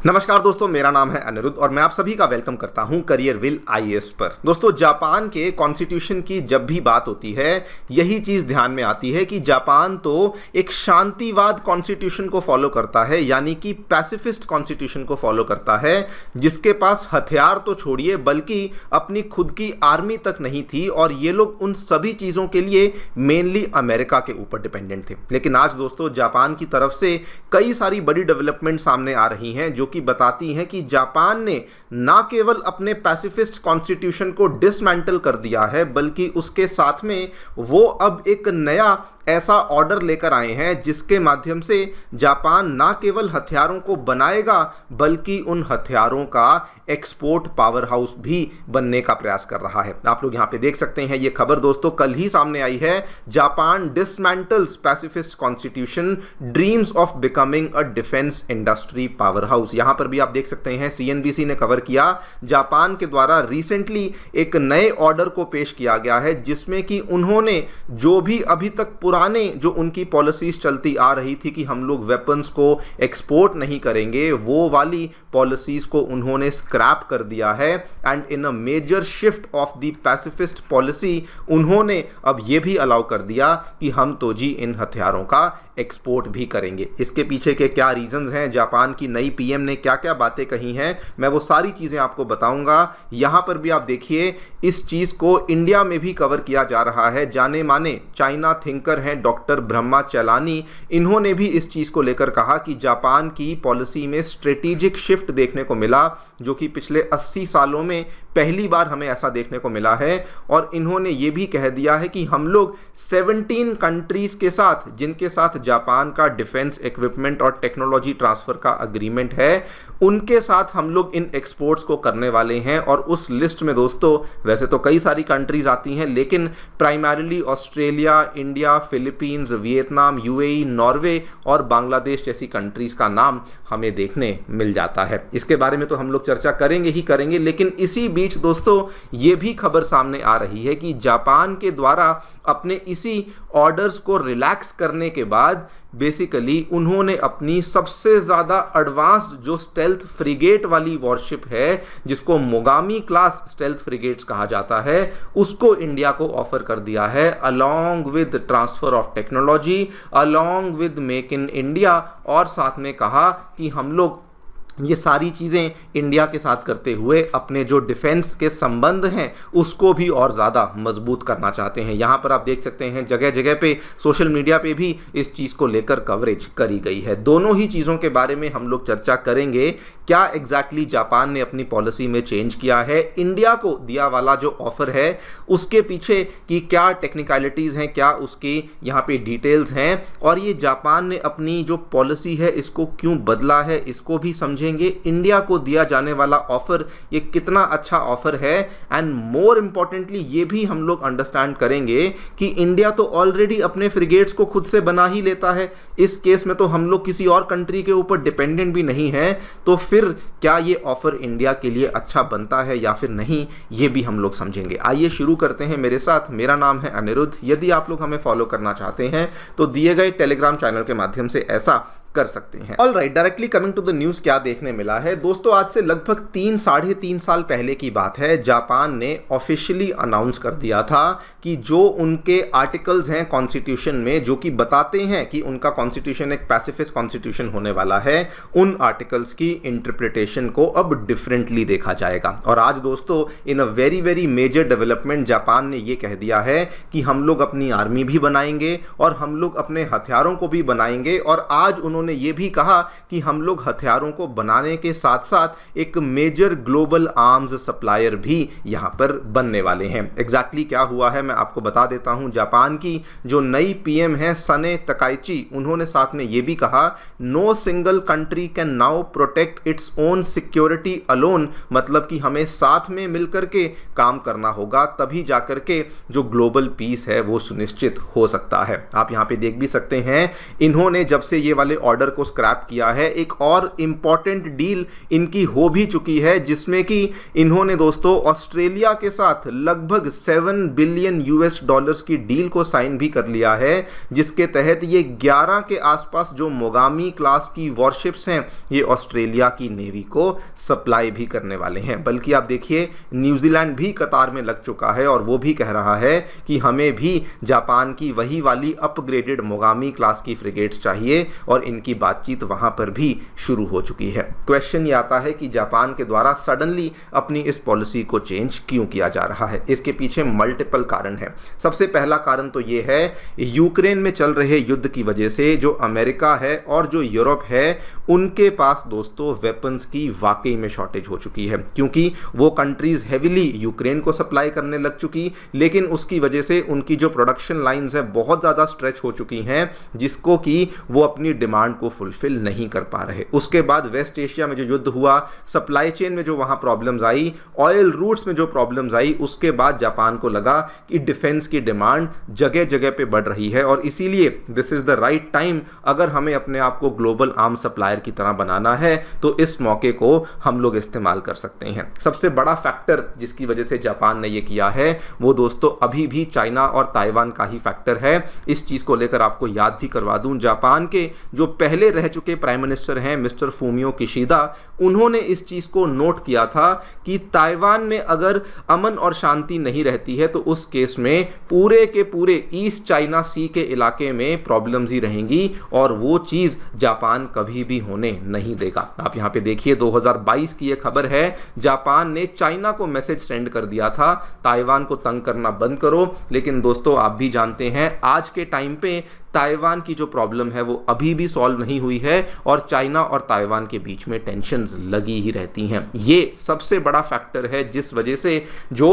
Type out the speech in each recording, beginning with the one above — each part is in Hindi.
नमस्कार दोस्तों, मेरा नाम है अनिरुद्ध और मैं आप सभी का वेलकम करता हूं करियर विल आईएएस पर। दोस्तों, जापान के कॉन्स्टिट्यूशन की जब भी बात होती है यही चीज़ ध्यान में आती है कि जापान तो एक शांतिवाद कॉन्स्टिट्यूशन को फॉलो करता है, यानी कि पैसिफिस्ट कॉन्स्टिट्यूशन को फॉलो करता है, जिसके पास हथियार तो छोड़िए बल्कि अपनी खुद की आर्मी तक नहीं थी और ये लोग उन सभी चीज़ों के लिए मेनली अमेरिका के ऊपर डिपेंडेंट थे। लेकिन आज दोस्तों जापान की तरफ से कई सारी बड़ी डेवलपमेंट सामने आ रही हैं जो कि बताती हैं कि जापान ने ना केवल अपने पैसिफिस्ट कॉन्स्टिट्यूशन को डिसमेंटल कर दिया है बल्कि उसके साथ में वो अब एक नया ऐसा ऑर्डर लेकर आए हैं जिसके माध्यम से जापान ना केवल हथियारों को बनाएगा बल्कि उन हथियारों का एक्सपोर्ट पावर हाउस भी बनने का प्रयास कर रहा है। आप लोग यहां पे देख सकते हैं, ये खबर दोस्तों कल ही सामने आई है। Japan dismantles pacifist constitution, dreams of becoming a defence industry power house पर भी आप देख सकते हैं सीएनबीसी ने कवर किया, जापान के द्वारा रिसेंटली एक नए ऑर्डर को पेश किया गया है जिसमें कि उन्होंने जो भी अभी तक पुराने जो उनकी पॉलिसीज चलती आ रही थी कि हम लोग वेपन्स को एक्सपोर्ट नहीं करेंगे, वो वाली पॉलिसीज को उन्होंने स्क्रैप कर दिया है। And in a major shift of the pacifist policy उन्होंने अब ये भी अलाउ कर दिया कि हम तो जी इन हथियारों का एक्सपोर्ट भी करेंगे। इसके पीछे के क्या रीजंस हैं, जापान की नई पीएम ने क्या क्या बातें कही हैं, मैं वो सारी चीज़ें आपको बताऊंगा। यहां पर भी आप देखिए इस चीज़ को इंडिया में भी कवर किया जा रहा है। जाने माने चाइना थिंकर हैं डॉक्टर ब्रह्मा चलानी, इन्होंने भी इस चीज़ को लेकर कहा कि जापान की पॉलिसी में स्ट्रेटेजिक शिफ्ट देखने को मिला जो कि पिछले 80 सालों में पहली बार हमें ऐसा देखने को मिला है। और इन्होंने ये भी कह दिया है कि हम लोग 17 कंट्रीज के साथ जिनके साथ जापान का डिफेंस इक्विपमेंट और टेक्नोलॉजी ट्रांसफर का अग्रीमेंट है, उनके साथ हम लोग इन एक्सपोर्ट्स को करने वाले हैं। और उस लिस्ट में दोस्तों वैसे तो कई सारी कंट्रीज आती हैं लेकिन primarily Australia, India, Philippines, Vietnam, UAE, Norway और बांग्लादेश जैसी कंट्रीज का नाम हमें देखने मिल जाता है। इसके बारे में तो हम लोग चर्चा करेंगे ही करेंगे, लेकिन इसी बीच दोस्तों ये भी खबर सामने आ रही है कि जापान के द्वारा अपने इसी ऑर्डर्स को रिलैक्स करने के बाद बेसिकली उन्होंने अपनी सबसे ज़्यादा एडवांस्ड जो स्टेल्थ फ्रिगेट वाली वॉरशिप है, जिसको मोगामी क्लास स्टेल्थ फ्रिगेट्स कहा जाता है, उसको इंडिया को ऑफर कर दिया है along with transfer of technology, along with make in India. और साथ में कहा कि हम लोग ये सारी चीज़ें इंडिया के साथ करते हुए अपने जो डिफेंस के संबंध हैं उसको भी और ज़्यादा मजबूत करना चाहते हैं। यहाँ पर आप देख सकते हैं जगह जगह पे सोशल मीडिया पे भी इस चीज़ को लेकर कवरेज करी गई है। दोनों ही चीज़ों के बारे में हम लोग चर्चा करेंगे, क्या एग्जैक्टली जापान ने अपनी पॉलिसी में चेंज किया है, इंडिया को दिया वाला जो ऑफर है उसके पीछे की क्या टेक्निकलिटीज़ हैं, क्या उसकी यहाँ पे डिटेल्स हैं, और ये जापान ने अपनी जो पॉलिसी है इसको क्यों बदला है इसको भी समझेंगे। इंडिया को दिया जाने वाला ऑफर ये कितना अच्छा ऑफर है, एंड मोर इंपॉर्टेंटली ये भी हम लोग अंडरस्टैंड करेंगे कि इंडिया तो ऑलरेडी अपने फ्रिगेट्स को खुद से बना ही लेता है। इस केस में तो हम लोग किसी और कंट्री के ऊपर डिपेंडेंट भी नहीं है, तो फिर क्या ये ऑफर इंडिया के लिए अच्छा बनता है या फिर नहीं, ये भी हम लोग समझेंगे। आइए शुरू करते हैं मेरे साथ। मेरा नाम है अनिरुद्ध। यदि आप लोग हमें फॉलो करना चाहते हैं तो दिए गए टेलीग्राम चैनल के माध्यम से ऐसा कर सकते हैं। All right, directly coming to the news, क्या देखने मिला है दोस्तों, आज से लगभग 3-3.5 साल पहले की बात है, जापान ने ऑफिशियली अनाउंस कर दिया था कि जो उनके आर्टिकल्स हैं कॉन्स्टिट्यूशन में जो कि बताते हैं कि उनका कॉन्स्टिट्यूशन एक पैसिफिस्ट कॉन्स्टिट्यूशन होने वाला है, उन आर्टिकल्स की इंटरप्रिटेशन को अब डिफरेंटली देखा जाएगा। और आज दोस्तों in a very very major development Japan ने ये कह दिया है कि हम लोग अपनी आर्मी भी बनाएंगे और हम लोग अपने हथियारों को भी बनाएंगे। और आज उन्होंने ये भी कहा कि हम लोग हथियारों को बनाने के साथ साथ एक मेजर ग्लोबल आर्म्स सप्लायर भी यहां पर बनने वाले हैं। एग्जैक्टली क्या हुआ है मैं आपको बता देता हूं। जापान की जो नई पीएम है सने तकाइची, उन्होंने साथ में ये भी कहा, no single country can now protect its own security alone, मतलब कि हमें साथ में मिलकर के काम करना होगा, तभी जाकर के जो ग्लोबल पीस है वो सुनिश्चित हो सकता है। आप यहां पे देख भी सकते हैं, इन्होंने जब से ये वाले ऑर्डर को स्क्रैप किया है। एक और इंपॉर्टेंट डील इनकी हो भी चुकी है, जिसमें कि इन्होंने दोस्तों ऑस्ट्रेलिया के साथ लगभग 7 बिलियन यूएस डॉलर्स की डील को साइन भी कर लिया है, जिसके तहत ये 11 के आसपास जो मोगामी क्लास की वॉरशिप्स हैं ये ऑस्ट्रेलिया की नेवी को सप्लाई भी करने वाले हैं। बल्कि आप देखिए न्यूजीलैंड भी कतार में लग चुका है और वो भी कह रहा है कि हमें भी जापान की वही वाली अपग्रेडेड मोगामी क्लास की फ्रिगेट्स चाहिए और इनकी बातचीत वहां पर भी शुरू हो चुकी है। क्वेश्चन ये आता है कि जापान के द्वारा सडनली अपनी इस पॉलिसी को चेंज क्यों किया जा रहा है। इसके पीछे मल्टीपल कारण है। सबसे पहला कारण तो ये है यूक्रेन में चल रहे युद्ध की वजह से जो अमेरिका है और जो यूरोप है उनके पास दोस्तों वेपन्स की वाकई में शॉर्टेज हो चुकी है, क्योंकि वो कंट्रीज हेविली यूक्रेन को सप्लाई करने लग चुकी, लेकिन उसकी वजह से उनकी जो प्रोडक्शन लाइंस है बहुत ज़्यादा स्ट्रेच हो चुकी हैं, जिसको कि वो अपनी डिमांड को फुलफिल नहीं कर पा रहे। उसके बाद वेस्ट एशिया में जो युद्ध हुआ, सप्लाई चेन में जो वहाँ प्रॉब्लम्स आई, ऑयल रूट्स में जो प्रॉब्लम्स आई, उसके बाद जापान को लगा कि डिफेंस की डिमांड जगह जगह पे बढ़ रही है और इसीलिए this is the right time, अगर हमें अपने आप को ग्लोबल आर्म सप्लायर की तरह बनाना है तो इस मौके को हम लोग इस्तेमाल कर सकते हैं। सबसे बड़ा फैक्टर जिसकी वजह से जापान ने ये किया है वो दोस्तों अभी भी चाइना और ताइवान का ही फैक्टर है। इस चीज़ को लेकर आपको याद भी करवा दूं, जापान के जो पहले रह चुके प्राइम मिनिस्टर हैं मिस्टर फूमियो किशिदा, उन्होंने इस चीज़ को नोट किया था कि ताइवान में अगर अमन और शांति नहीं रहती है तो उस केस में पूरे के पूरे ईस्ट चाइना सी के इलाके में प्रॉब्लम्स ही रहेंगी और वो चीज़ जापान कभी भी होने नहीं देगा। आप यहाँ पे देखिए 2022 की ये खबर है, जापान ने चाइना को मैसेज सेंड कर दिया था ताइवान को तंग करना बंद करो, लेकिन दोस्तों आप भी जानते हैं आज के टाइम पे ताइवान की जो प्रॉब्लम है वो अभी भी सॉल्व नहीं हुई है और चाइना और ताइवान के बीच में टेंशन्स लगी ही रहती हैं। ये सबसे बड़ा फैक्टर है जिस वजह से जो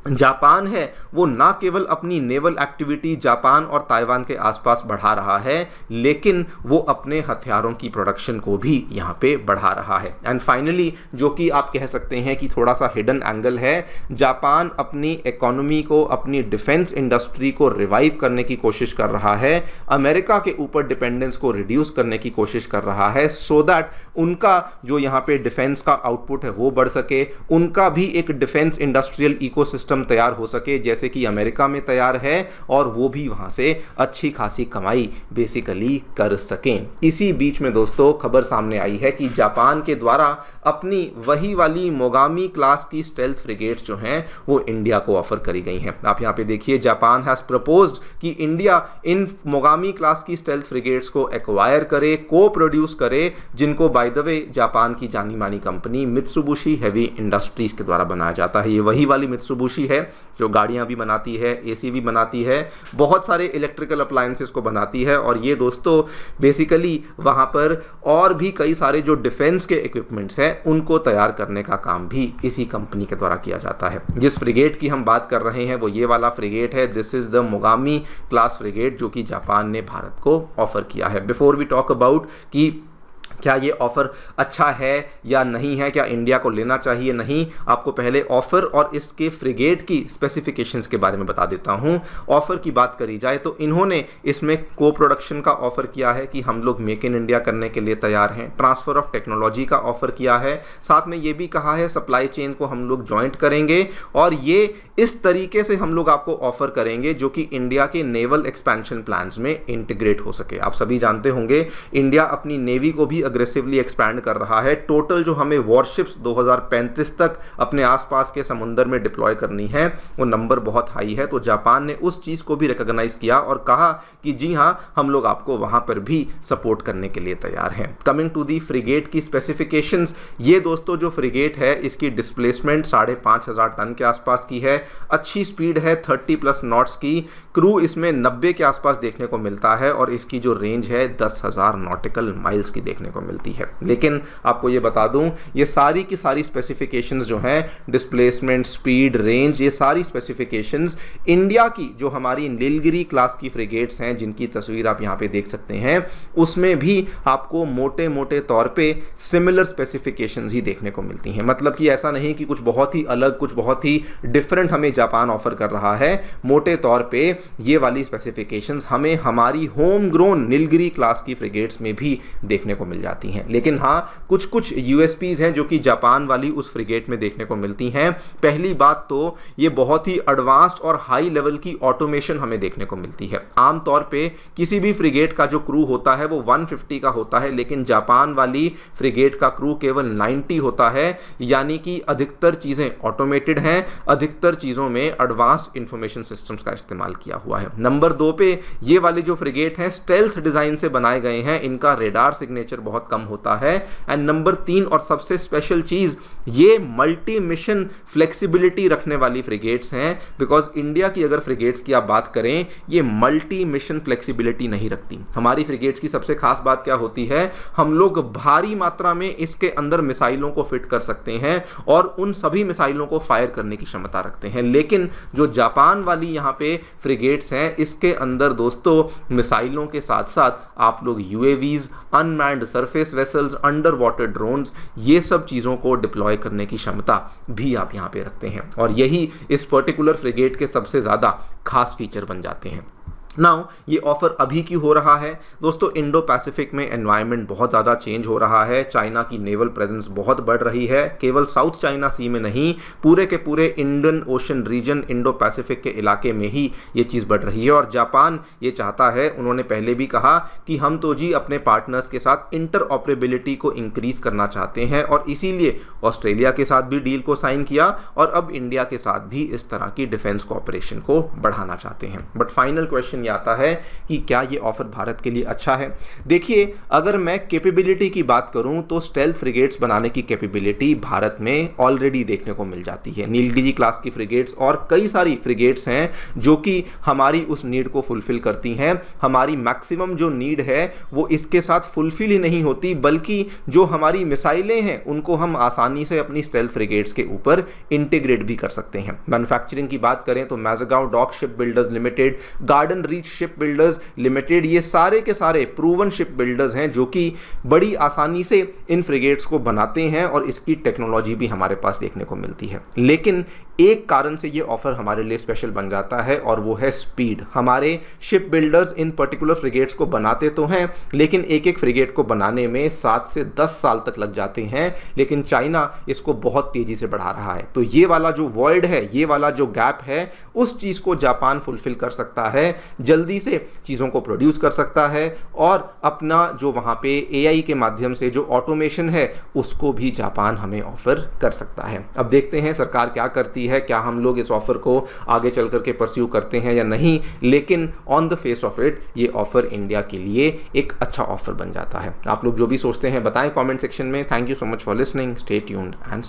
जापान है वो ना केवल अपनी नेवल एक्टिविटी जापान और ताइवान के आसपास बढ़ा रहा है, लेकिन वो अपने हथियारों की प्रोडक्शन को भी यहाँ पे बढ़ा रहा है। एंड फाइनली जो कि आप कह सकते हैं कि थोड़ा सा हिडन एंगल है, जापान अपनी इकोनॉमी को, अपनी डिफेंस इंडस्ट्री को रिवाइव करने की कोशिश कर रहा है, अमेरिका के ऊपर डिपेंडेंस को रिड्यूस करने की कोशिश कर रहा है, सो दैट उनका जो यहाँ पे डिफेंस का आउटपुट है वो बढ़ सके, उनका भी एक डिफेंस इंडस्ट्रियल इकोसिस्टम तैयार हो सके जैसे कि अमेरिका में तैयार है और वो भी वहां से अच्छी खासी कमाई बेसिकली कर सकें। इसी बीच में दोस्तों खबर सामने आई है कि जापान के द्वारा अपनी वही वाली मोगामी क्लास की स्टेल्थ फ्रिगेट्स जो हैं वो इंडिया को ऑफर करी गई हैं। आप यहां पे देखिए जापान हैज प्रपोज्ड कि इंडिया इन मोगामी क्लास की स्टेल्थ फ्रिगेट्स को एक्वायर करे, को प्रोड्यूस करे, जिनको बाय द वे जापान की जानी मानी कंपनी मित्सुबिशी हेवी इंडस्ट्रीज के द्वारा बनाया जाता है। ये वही वाली मित्सुबिशी है जो गाड़ियां भी बनाती है, एसी भी बनाती है, बहुत सारे इलेक्ट्रिकल अप्लायंसेस को बनाती है और ये दोस्तों बेसिकली वहां पर और भी कई सारे जो डिफेंस के इक्विपमेंट्स हैं उनको तैयार करने का काम भी इसी कंपनी के द्वारा किया जाता है। जिस फ्रिगेट की हम बात कर रहे हैं वो ये वाला फ्रिगेट है, this is the Mogami class frigate जो कि जापान ने भारत को ऑफर किया है। बिफोर वी टॉक अबाउट कि क्या ये ऑफ़र अच्छा है या नहीं है, क्या इंडिया को लेना चाहिए नहीं, आपको पहले ऑफ़र और इसके फ्रिगेट की स्पेसिफिकेशंस के बारे में बता देता हूँ। ऑफ़र की बात करी जाए तो इन्होंने इसमें को प्रोडक्शन का ऑफ़र किया है कि हम लोग मेक इन इंडिया करने के लिए तैयार हैं, ट्रांसफ़र ऑफ टेक्नोलॉजी का ऑफ़र किया है, साथ में ये भी कहा है सप्लाई चेन को हम लोग जॉइंट करेंगे और ये इस तरीके से हम लोग आपको ऑफ़र करेंगे जो कि इंडिया के नेवल एक्सपेंशन प्लान्स में इंटीग्रेट हो सके। आप सभी जानते होंगे इंडिया अपनी नेवी को भी अग्रेसिवली एक्सपैंड कर रहा है। टोटल जो हमें वॉरशिप्स 2035 तक अपने आसपास के समुंदर में डिप्लॉय करनी है वो नंबर बहुत हाई है, तो जापान ने उस चीज़ को भी रिकॉग्नाइज किया और कहा कि जी हाँ हम लोग आपको वहाँ पर भी सपोर्ट करने के लिए तैयार हैं। कमिंग टू दी फ्रिगेट की स्पेसिफिकेशंस, ये दोस्तों जो फ्रिगेट है इसकी डिस्प्लेसमेंट 5,500 टन के आसपास की है, अच्छी स्पीड है 30+ नॉट्स की, क्रू इसमें 90 के आसपास देखने को मिलता है और इसकी जो रेंज है 10,000 नॉटिकल माइल्स की देखने को को मिलती है। लेकिन आपको ये बता दूं, ये सारी की सारी स्पेसिफिकेशंस जो हैं, डिस्प्लेसमेंट, स्पीड, रेंज, ये सारी स्पेसिफिकेशंस इंडिया की जो हमारी नीलगिरी क्लास की फ्रिगेट्स हैं, जिनकी तस्वीर आप यहाँ पे देख सकते हैं, उसमें भी आपको मोटे मोटे तौर पे सिमिलर स्पेसिफिकेशंस ही देखने को मिलती हैं। मतलब कि ऐसा नहीं कि कुछ बहुत ही अलग, कुछ बहुत ही डिफरेंट हमें जापान ऑफर कर रहा है। मोटे तौर पे ये वाली स्पेसिफिकेशंस हमें हमारी होम ग्रोन नीलगिरी क्लास की फ्रिगेट्स में भी देखने को मिल जाती हैं। लेकिन हाँ, कुछ कुछ यूएसपीज हैं जो कि जापान वाली उस फ्रिगेट में देखने को मिलती हैं। पहली बात तो ये बहुत ही एडवांस्ड और हाई लेवल की ऑटोमेशन हमें देखने को मिलती है। आमतौर पे किसी भी फ्रिगेट का जो क्रू होता है वो 150 का होता है, लेकिन जापान वाली फ्रिगेट का क्रू केवल 90 होता है। यानी कि अधिकतर चीजें ऑटोमेटेड हैं, अधिकतर चीजों में एडवांस्ड इंफॉर्मेशन सिस्टम्स का इस्तेमाल किया हुआ है। नंबर 2 पे ये वाले जो फ्रिगेट हैं स्टेल्थ डिजाइन से बनाए गए हैं, इनका रेडार सिग्नेचर बहुत कम होता है। एंड नंबर 3 और सबसे स्पेशल चीज, ये मल्टी मिशन फ्लेक्सिबिलिटी रखने वाली फ्रिगेट्स हैं। बिकॉज इंडिया की अगर फ्रिगेट्स की आप बात करें, ये मल्टी मिशन फ्लेक्सिबिलिटी नहीं रखती। हमारी फ्रिगेट्स की सबसे खास बात क्या होती है, हम लोग भारी मात्रा में इसके अंदर मिसाइलों को फिट कर सकते हैं और उन सभी मिसाइलों को फायर करने की क्षमता रखते हैं। लेकिन जो जापान वाली यहाँ पे फ्रिगेट्स हैं, इसके अंदर दोस्तों मिसाइलों के साथ साथ आप लोग UAVs, unmanned surface vessels, under water drones, ये सब चीज़ों को डिप्लॉय करने की क्षमता भी आप यहाँ पे रखते हैं। और यही इस पर्टिकुलर फ्रिगेट के सबसे ज़्यादा खास फीचर बन जाते हैं। नाउ ये ऑफर अभी क्यों हो रहा है दोस्तों? इंडो पैसिफिक में एनवायरनमेंट बहुत ज़्यादा चेंज हो रहा है। चाइना की नेवल प्रेजेंस बहुत बढ़ रही है। केवल साउथ चाइना सी में नहीं, पूरे के पूरे Indian Ocean region, Indo Pacific के इलाके में ही ये चीज़ बढ़ रही है। और जापान ये चाहता है, उन्होंने पहले भी कहा कि हम तो जी अपने पार्टनर्स के साथ इंटर ऑपरेबिलिटी को इंक्रीज करना चाहते हैं, और इसीलिए ऑस्ट्रेलिया के साथ भी डील को साइन किया और अब इंडिया के साथ भी इस तरह की डिफेंस कोऑपरेशन को बढ़ाना चाहते हैं। बट फाइनल क्वेश्चन आता है कि क्या ये ऑफर भारत के लिए अच्छा है? देखिए, अगर मैं कैपेबिलिटी की बात करूं तो स्टेल्थ फ्रिगेट्स बनाने की कैपेबिलिटी भारत में ऑलरेडी देखने को मिल जाती है। नीलगिरी क्लास की फ्रिगेट्स और कई सारी फ्रिगेट्स हैं जो कि हमारी उस नीड को फुलफिल करती हैं। हमारी मैक्सिमम जो नीड है वो इसके साथ फुलफिल ही नहीं होती, बल्कि जो हमारी मिसाइलें हैं उनको हम आसानी से अपनी स्टेल्थ फ्रिगेट्स के ऊपर इंटीग्रेट भी कर सकते हैं। मैन्युफैक्चरिंग की बात करें तो Mazagon dock ship builders limited, garden reach ship builders limited, ये सारे के सारे प्रूवन शिप बिल्डर्स हैं जो कि बड़ी आसानी से इन फ्रिगेट्स को बनाते हैं और इसकी टेक्नोलॉजी भी हमारे पास देखने को मिलती है। लेकिन एक कारण से ये ऑफर हमारे लिए स्पेशल बन जाता है और वो है स्पीड। हमारे शिप बिल्डर्स इन पर्टिकुलर फ्रिगेट्स को बनाते तो हैं, लेकिन एक एक फ्रिगेट को बनाने में 7 से 10 साल तक लग जाते हैं। लेकिन चाइना इसको बहुत तेजी से बढ़ा रहा है। तो ये वाला जो वॉइड है, ये वाला जो गैप है, उस चीज़ को जापान फुलफिल कर सकता है, जल्दी से चीज़ों को प्रोड्यूस कर सकता है और अपना जो वहाँ पे AI के माध्यम से जो ऑटोमेशन है उसको भी जापान हमें ऑफर कर सकता है। अब देखते हैं सरकार क्या करती है, क्या हम लोग इस ऑफर को आगे चल करके परस्यू करते हैं या नहीं। लेकिन on the face of it ये ऑफर इंडिया के लिए एक अच्छा ऑफर बन जाता है। आप लोग जो भी सोचते हैं बताएं कमेंट सेक्शन में। Thank you so much for listening, stay tuned and